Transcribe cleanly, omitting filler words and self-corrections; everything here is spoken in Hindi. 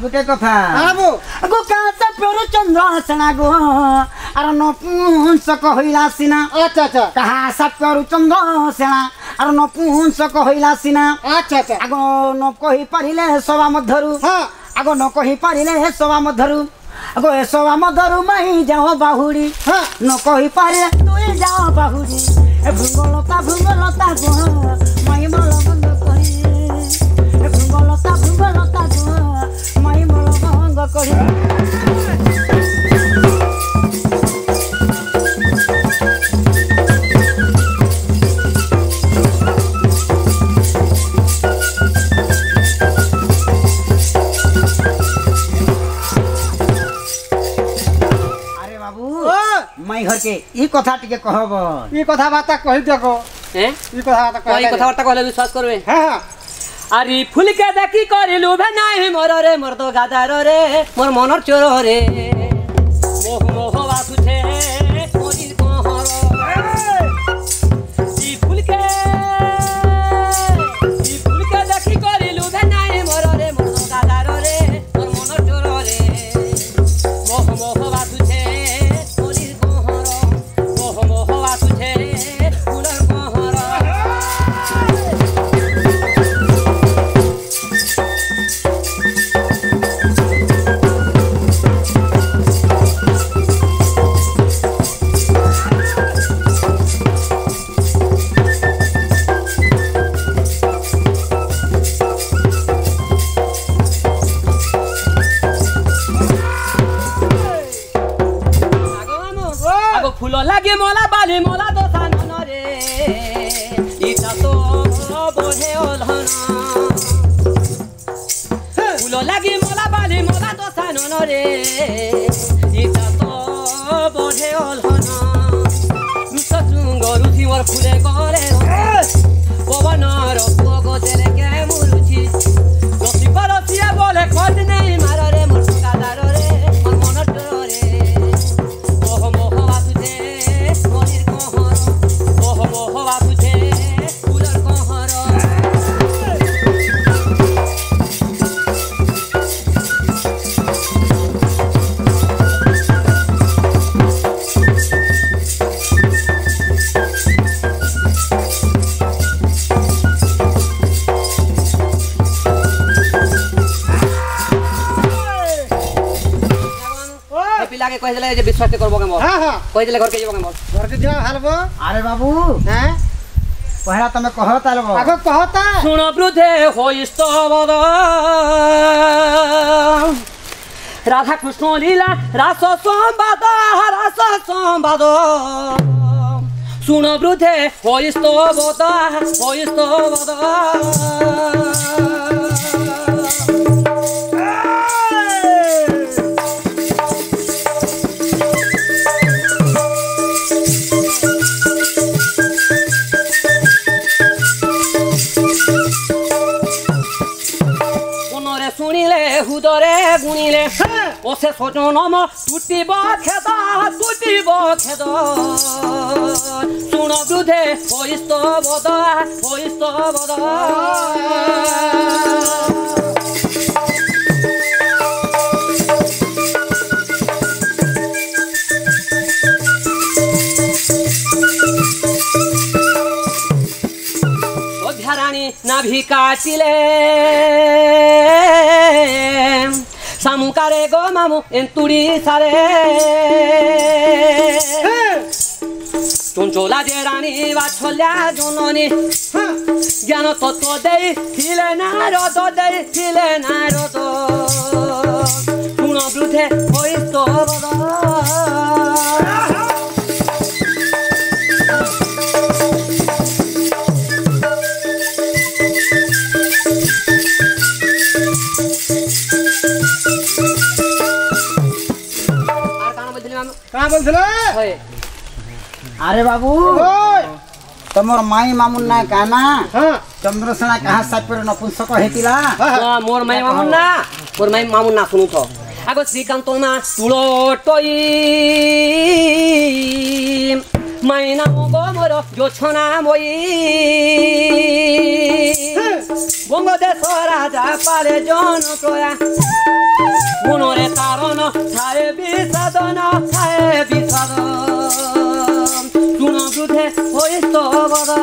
गुटे कथा आबो गो कासे पेरु चंद्र सेना गो अर नपुंसक होइला सिना अच्छा अच्छा कहा सा पेरु चंद्र सेना अर नपुंसक होइला सिना अच्छा अच्छा आगो न कहि पारिले सभा मध्यरु हां आगो न कहि पारिले सभा मध्यरु आगो ए सभा मध्यरु माही जाओ बाहुडी हां न कहि पारिले तू जाओ बाहुडी ए भृंगलता गो माही मल बंद करी ए भृंगलता गो माही मल बंद करी मई घर के ई कथा टिके कहब ई कथा बाता कहि देखो हैं ई कथा बाता कोई कथा वार्ता कहले विश्वास करबे हां हां अरे फूल के देखी करिलु भे नाही मोर रे मोर तो गादार रे मोर मनर चोर रे मोह मोह बासु छे मोरी कोहर ई फूल के देखी करिलु भे नाही मोर रे मोर तो गादार रे मोर मनर चोर रे मोह मोह बासु छे मोरी कोहर मोह मोह बासु छे फूलर कोहर फूल लागे मोला बाली मोला तो सानन रे इता तो बोहे ओलहन फूल लागे मोला बाली मोला तो सानन रे इता तो बोहे ओलहन नुसुंग रुचि मोर फुले करे पवन र पोगो तेरे के मुरुचि रसी परसिया बोले खोज नहीं मार रे मोर कादार रे मोर मन रे पिला के कहि देले जे विश्वास करबो के मोर हां हां कहि देले घर के जेबो के मोर घर के जा हालबो अरे बाबू हैं पहला तमे कहत आलबो आगो कहता सुन वृद्धे होइस्तो बद राधा कृष्ण लीला रास संवाद सुन वृद्धे होइस्तो बद हुदरे गुणिले ओसे सजनम टूटिब खेद सुन वृद्धे होइस्तो बद रानी नाभि काटिले सामुकारे गो मामु एंतुड़ी सारे चुनचोला जे रानी बाछल्या जननी ज्ञान तत्व दे थिले नारद गुण वृद्धे होइस्तो कहाँ बोलथिले अरे बाबू तमोर माई मामुन ना काना चंद्रसेना कहाँ सापेर नपुंसक हेतिला मोर माई मामुन ना सुनु तो आगो श्रीकांत मा तुलो टई माई नाम गो मोर जोछना मोई बंग দেশ রাজা পারে জনপ্রয়া মনরে তারণ ছায়ে বিষাদন ছায়ে বিষাদন শুন বৃদ্ধে হইস বদন